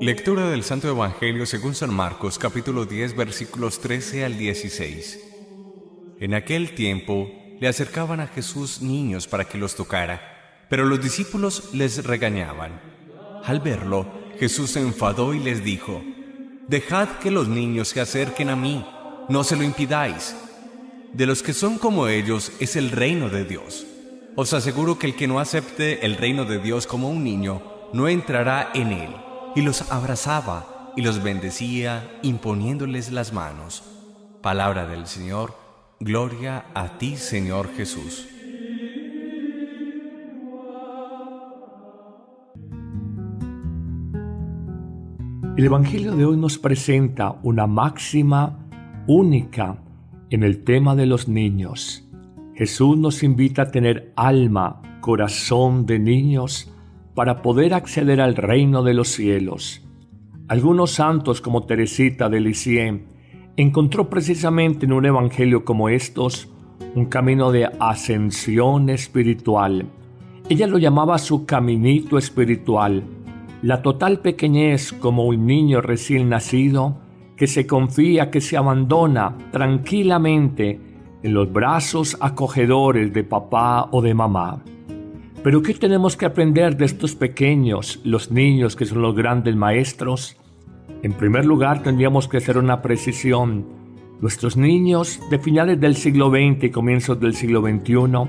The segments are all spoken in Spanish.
Lectura del Santo Evangelio según San Marcos, capítulo 10, versículos 13 al 16. En aquel tiempo le acercaban a Jesús niños para que los tocara, pero los discípulos les regañaban. Al verlo, Jesús se enfadó y les dijo: «Dejad que los niños se acerquen a mí, no se lo impidáis. De los que son como ellos es el reino de Dios. Os aseguro que el que no acepte el reino de Dios como un niño, no entrará en él». Y los abrazaba y los bendecía, imponiéndoles las manos. Palabra del Señor. Gloria a ti, Señor Jesús. El Evangelio de hoy nos presenta una máxima única en el tema de los niños. Jesús nos invita a tener alma, corazón de niños para poder acceder al reino de los cielos. Algunos santos, como Teresita de Lisieux, encontró precisamente en un evangelio como estos un camino de ascensión espiritual. Ella lo llamaba su caminito espiritual, la total pequeñez como un niño recién nacido que se confía, que se abandona tranquilamente en los brazos acogedores de papá o de mamá. Pero ¿qué tenemos que aprender de estos pequeños, los niños que son los grandes maestros? En primer lugar, tendríamos que hacer una precisión. Nuestros niños de finales del siglo XX y comienzos del siglo XXI,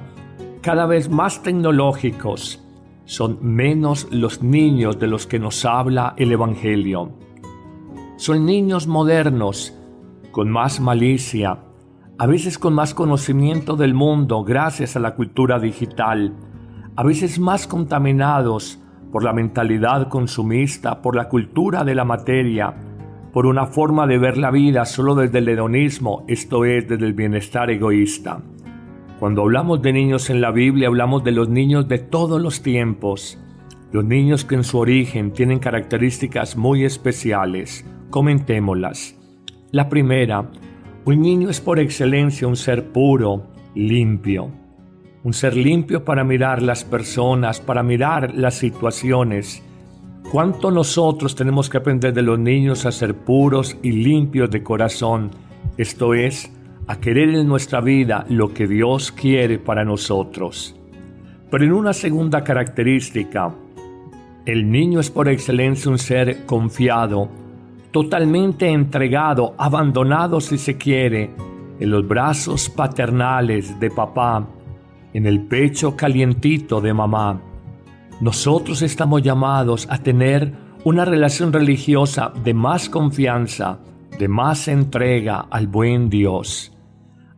cada vez más tecnológicos, son menos los niños de los que nos habla el Evangelio. Son niños modernos, con más malicia, a veces con más conocimiento del mundo gracias a la cultura digital, a veces más contaminados por la mentalidad consumista, por la cultura de la materia, por una forma de ver la vida solo desde el hedonismo, esto es, desde el bienestar egoísta. Cuando hablamos de niños en la Biblia, hablamos de los niños de todos los tiempos, los niños que en su origen tienen características muy especiales. Comentémoslas. La primera, un niño es por excelencia un ser puro, limpio. Un ser limpio para mirar las personas, para mirar las situaciones. ¿Cuánto nosotros tenemos que aprender de los niños a ser puros y limpios de corazón? Esto es, a querer en nuestra vida lo que Dios quiere para nosotros. Pero en una segunda característica, el niño es por excelencia un ser confiado, totalmente entregado, abandonado si se quiere, en los brazos paternales de papá, en el pecho calientito de mamá. Nosotros estamos llamados a tener una relación religiosa de más confianza, de más entrega al buen Dios.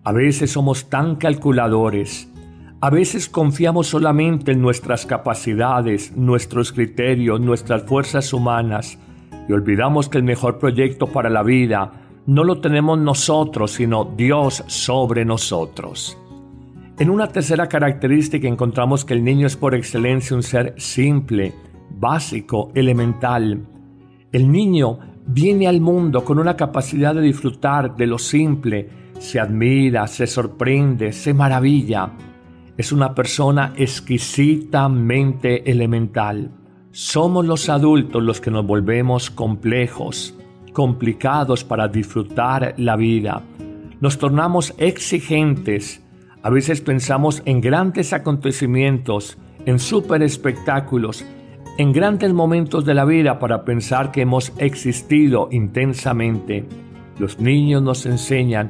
A veces somos tan calculadores, a veces confiamos solamente en nuestras capacidades, nuestros criterios, nuestras fuerzas humanas, y olvidamos que el mejor proyecto para la vida no lo tenemos nosotros, sino Dios sobre nosotros. En una tercera característica encontramos que el niño es por excelencia un ser simple, básico, elemental. El niño viene al mundo con una capacidad de disfrutar de lo simple, se admira, se sorprende, se maravilla. Es una persona exquisitamente elemental. Somos los adultos los que nos volvemos complejos, complicados para disfrutar la vida. Nos tornamos exigentes. A veces pensamos en grandes acontecimientos, en súper espectáculos, en grandes momentos de la vida para pensar que hemos existido intensamente. Los niños nos enseñan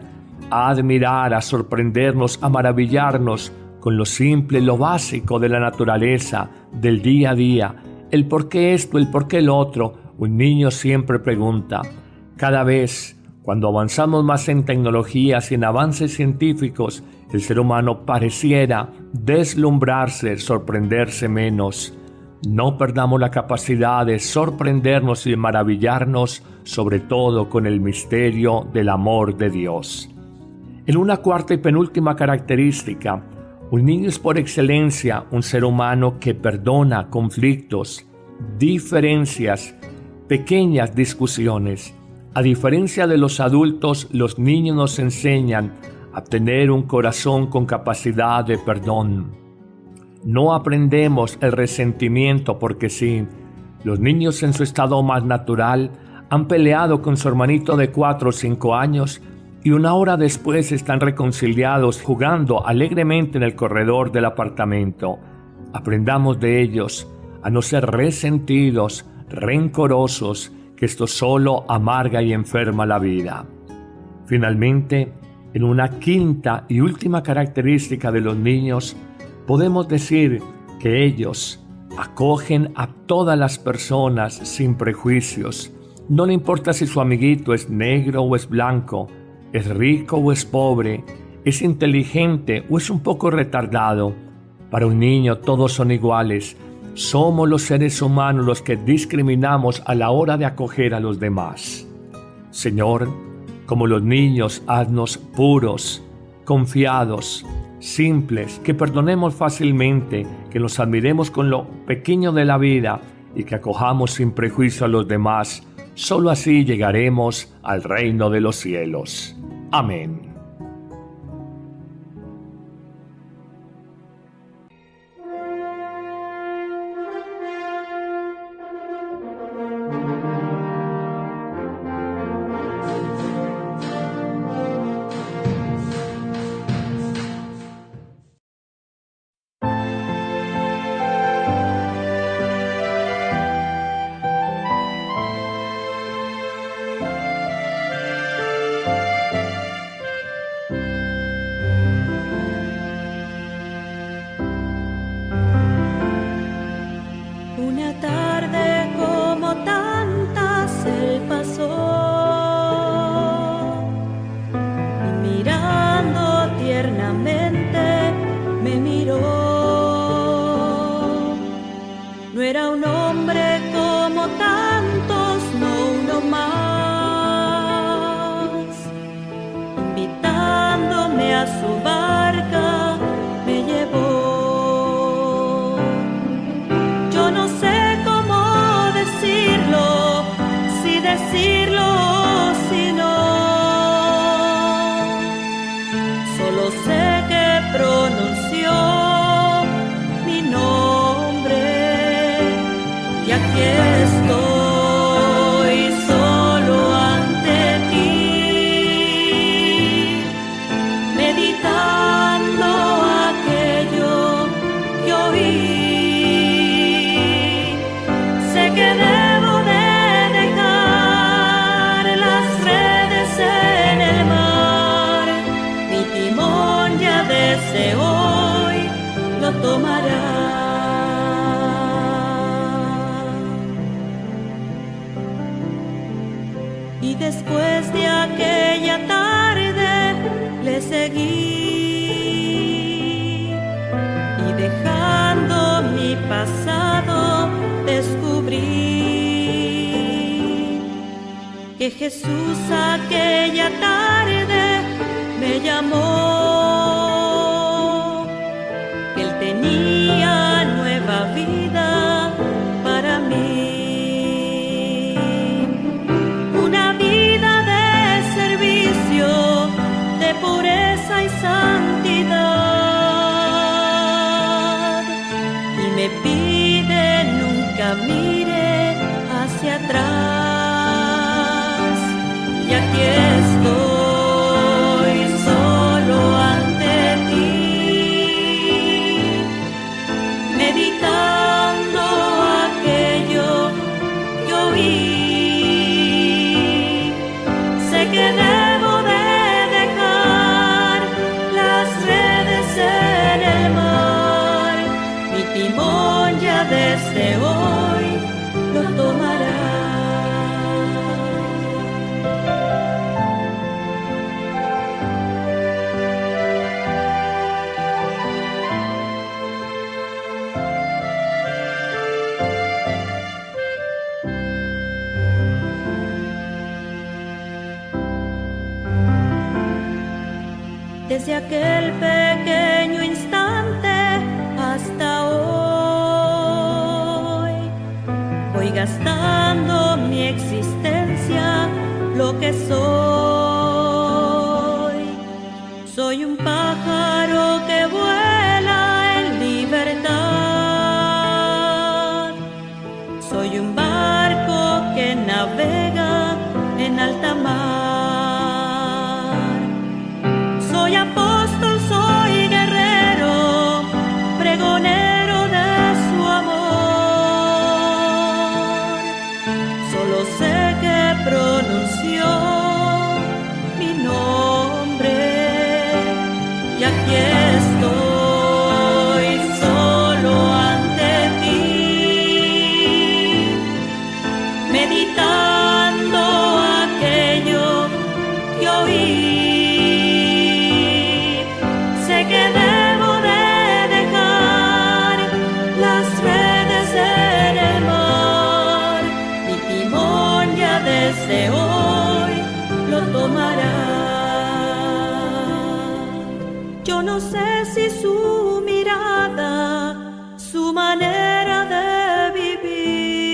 a admirar, a sorprendernos, a maravillarnos con lo simple, lo básico de la naturaleza, del día a día. El por qué esto, el por qué el otro. Un niño siempre pregunta. Cada vez, cuando avanzamos más en tecnologías y en avances científicos, el ser humano pareciera deslumbrarse, sorprenderse menos. No perdamos la capacidad de sorprendernos y de maravillarnos, sobre todo con el misterio del amor de Dios. En una cuarta y penúltima característica, un niño es por excelencia un ser humano que perdona conflictos, diferencias, pequeñas discusiones. A diferencia de los adultos, los niños nos enseñan a tener un corazón con capacidad de perdón. No aprendemos el resentimiento porque sí, Los niños en su estado más natural han peleado con su hermanito de 4 o 5 años y una hora después están reconciliados jugando alegremente en el corredor del apartamento. Aprendamos de ellos a no ser resentidos, rencorosos, que esto solo amarga y enferma la vida. Finalmente, en una quinta y última característica de los niños, podemos decir que ellos acogen a todas las personas sin prejuicios. No le importa si su amiguito es negro o es blanco, es rico o es pobre, es inteligente o es un poco retardado. Para un niño todos son iguales. Somos los seres humanos los que discriminamos a la hora de acoger a los demás. Señor, como los niños, haznos puros, confiados, simples, que perdonemos fácilmente, que nos admiremos con lo pequeño de la vida y que acojamos sin prejuicio a los demás. Solo así llegaremos al reino de los cielos. Amén. Una tarde como tantas él pasó, y mirando tiernamente me miró. No era un hombre como tantos, no uno más. Invitándome a su barca me llevó. Decirlo si no, solo sé que pronunció mi nombre y aquí estoy solo ante ti, meditando aquello que oí. Sé que debo de desde hoy lo tomará. Y después de aquella tarde le seguí, y dejando mi pasado descubrí que Jesús aquella tarde me llamó, que Él tenía nueva vida para mí, una vida de servicio, de pureza y santidad, y me pide nunca mire hacia atrás, y aquí estoy. Meditando aquello que oí, sé que debo de dejar las redes en el mar, mi timón ya desde hoy lo tomará. Desde aquel pequeño instante hasta hoy, voy gastando mi existencia, lo que soy. Soy un pájaro que vuela en libertad, soy un en alta mar. Soy apóstol, soy guerrero, pregonero de su amor. Solo sé que pronunció mi nombre y aquí estoy solo ante ti, meditando aquello que oí. Sé que debo de dejar las redes en el mar, mi timón ya desde hoy lo tomará. Yo no sé si su mirada, su manera de vivir,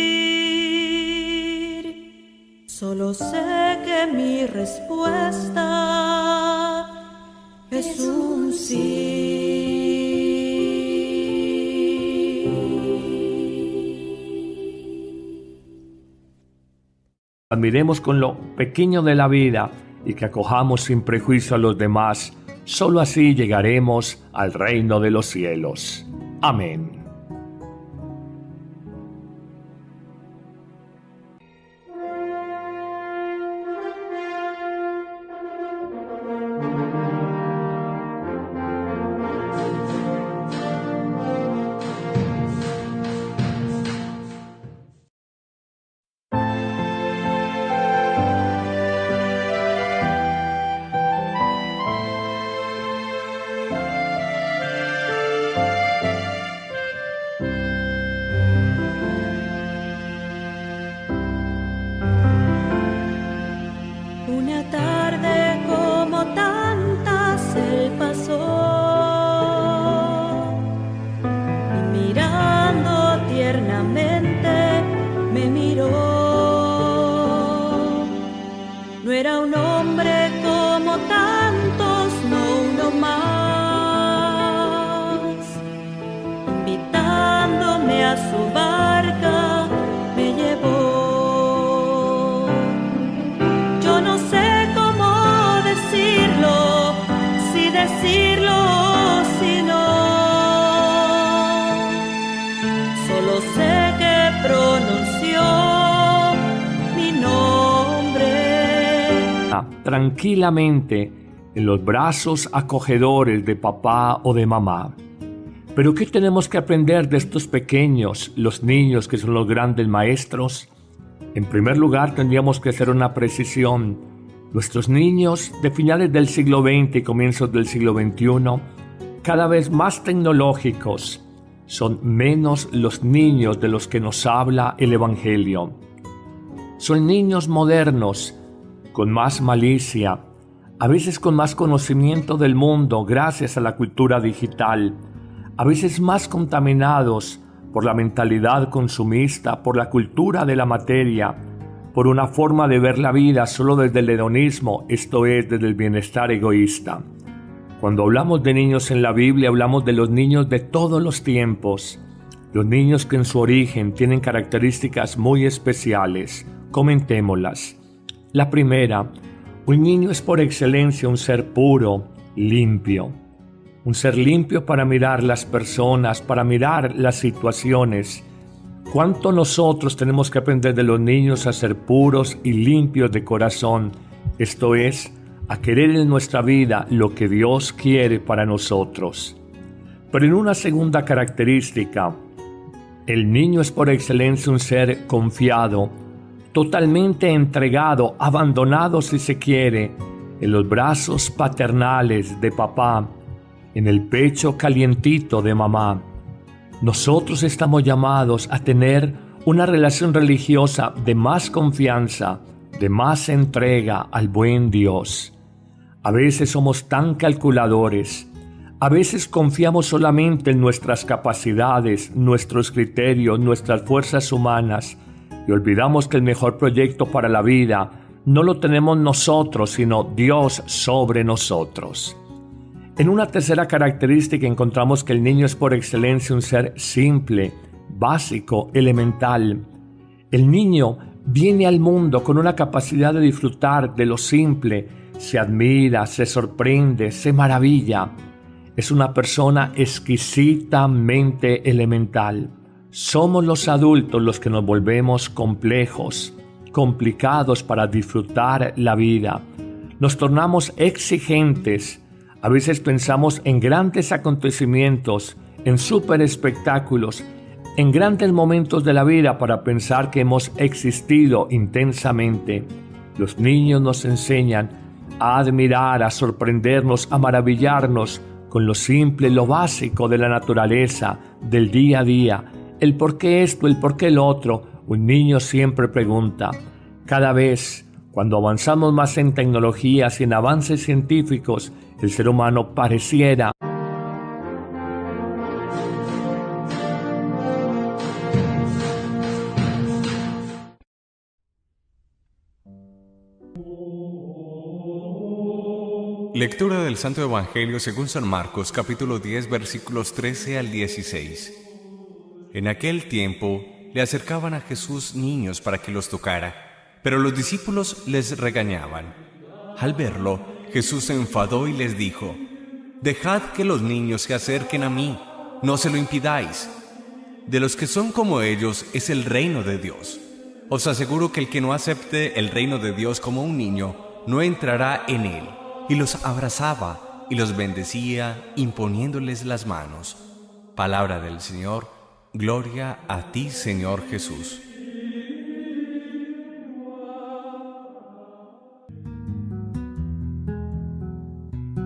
solo sé que mi respuesta es un sí. Admiremos con lo pequeño de la vida y que acojamos sin prejuicio a los demás. Solo así llegaremos al reino de los cielos. Amén. Una tarde como tantas él pasó y mirando tiernamente me miró. No era un hombre como tantos, no uno más. Invitándome a su barca me llevó. Decirlo o si no, solo sé que pronunció mi nombre. Tranquilamente en los brazos acogedores de papá o de mamá. Pero ¿qué tenemos que aprender de estos pequeños, los niños que son los grandes maestros? En primer lugar, tendríamos que hacer una precisión. Nuestros niños de finales del siglo XX y comienzos del siglo XXI, cada vez más tecnológicos, son menos los niños de los que nos habla el Evangelio. Son niños modernos, con más malicia, a veces con más conocimiento del mundo gracias a la cultura digital, a veces más contaminados por la mentalidad consumista, por la cultura de la materia, por una forma de ver la vida solo desde el hedonismo, esto es, desde el bienestar egoísta. Cuando hablamos de niños en la Biblia, hablamos de los niños de todos los tiempos, los niños que en su origen tienen características muy especiales. Comentémoslas. La primera, un niño es por excelencia un ser puro, limpio. Un ser limpio para mirar las personas, para mirar las situaciones. ¿Cuánto nosotros tenemos que aprender de los niños a ser puros y limpios de corazón? Esto es, a querer en nuestra vida lo que Dios quiere para nosotros. Pero en una segunda característica, el niño es por excelencia un ser confiado, totalmente entregado, abandonado si se quiere, en los brazos paternales de papá, en el pecho calientito de mamá. Nosotros estamos llamados a tener una relación religiosa de más confianza, de más entrega al buen Dios. A veces somos tan calculadores, a veces confiamos solamente en nuestras capacidades, nuestros criterios, nuestras fuerzas humanas y olvidamos que el mejor proyecto para la vida no lo tenemos nosotros, sino Dios sobre nosotros. En una tercera característica encontramos que el niño es por excelencia un ser simple, básico, elemental. El niño viene al mundo con una capacidad de disfrutar de lo simple, se admira, se sorprende, se maravilla. Es una persona exquisitamente elemental. Somos los adultos los que nos volvemos complejos, complicados para disfrutar la vida. Nos tornamos exigentes. A veces pensamos en grandes acontecimientos, en súper espectáculos, en grandes momentos de la vida para pensar que hemos existido intensamente. Los niños nos enseñan a admirar, a sorprendernos, a maravillarnos con lo simple, lo básico de la naturaleza, del día a día. El por qué esto, el por qué lo otro. Un niño siempre pregunta. Cada vez, cuando avanzamos más en tecnologías y en avances científicos, el ser humano pareciera Lectura del Santo Evangelio según San Marcos, capítulo 10, versículos 13 al 16. En aquel tiempo le acercaban a Jesús niños para que los tocara, pero los discípulos les regañaban. Al verlo, Jesús se enfadó y les dijo: «Dejad que los niños se acerquen a mí, no se lo impidáis. De los que son como ellos es el reino de Dios. Os aseguro que el que no acepte el reino de Dios como un niño, no entrará en él». Y los abrazaba y los bendecía, imponiéndoles las manos. Palabra del Señor. Gloria a ti, Señor Jesús.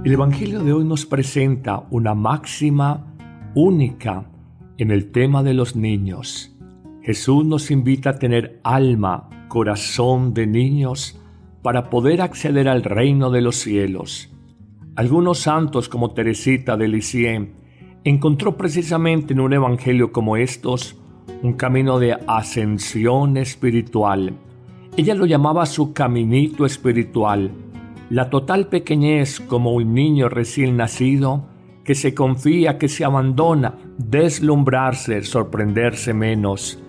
El Evangelio de hoy nos presenta una máxima única en el tema de los niños. Jesús nos invita a tener alma, corazón de niños para poder acceder al reino de los cielos. Algunos santos, como Teresita de Lisieux, encontró precisamente en un evangelio como estos un camino de ascensión espiritual. Ella lo llamaba su caminito espiritual, la total pequeñez como un niño recién nacido que se confía, que se abandona, deslumbrarse, sorprenderse menos.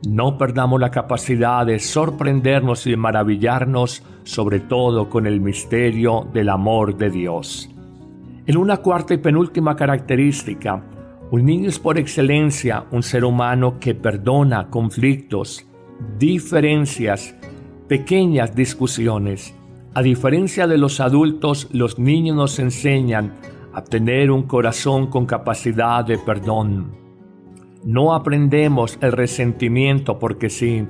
No perdamos la capacidad de sorprendernos y de maravillarnos, sobre todo con el misterio del amor de Dios. En una cuarta y penúltima característica, un niño es por excelencia un ser humano que perdona conflictos, diferencias, pequeñas discusiones. A diferencia de los adultos, los niños nos enseñan a tener un corazón con capacidad de perdón. No aprendemos el resentimiento porque sí.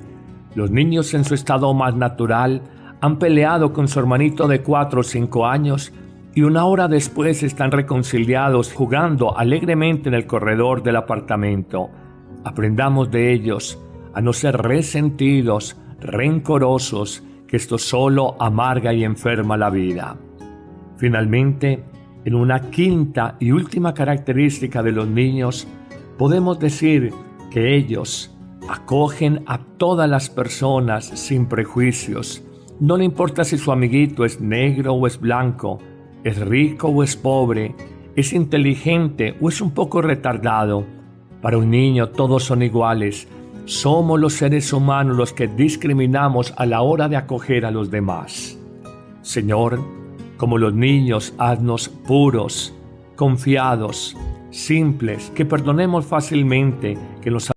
Los niños en su estado más natural han peleado con su hermanito de 4 o 5 años y una hora después están reconciliados jugando alegremente en el corredor del apartamento. Aprendamos de ellos a no ser resentidos, rencorosos, que esto solo amarga y enferma la vida. Finalmente, en una quinta y última característica de los niños, podemos decir que ellos acogen a todas las personas sin prejuicios. No le importa si su amiguito es negro o es blanco, es rico o es pobre, es inteligente o es un poco retardado. Para un niño todos son iguales. Somos los seres humanos los que discriminamos a la hora de acoger a los demás. Señor, como los niños, haznos puros, confiados, simples, que perdonemos fácilmente, que nos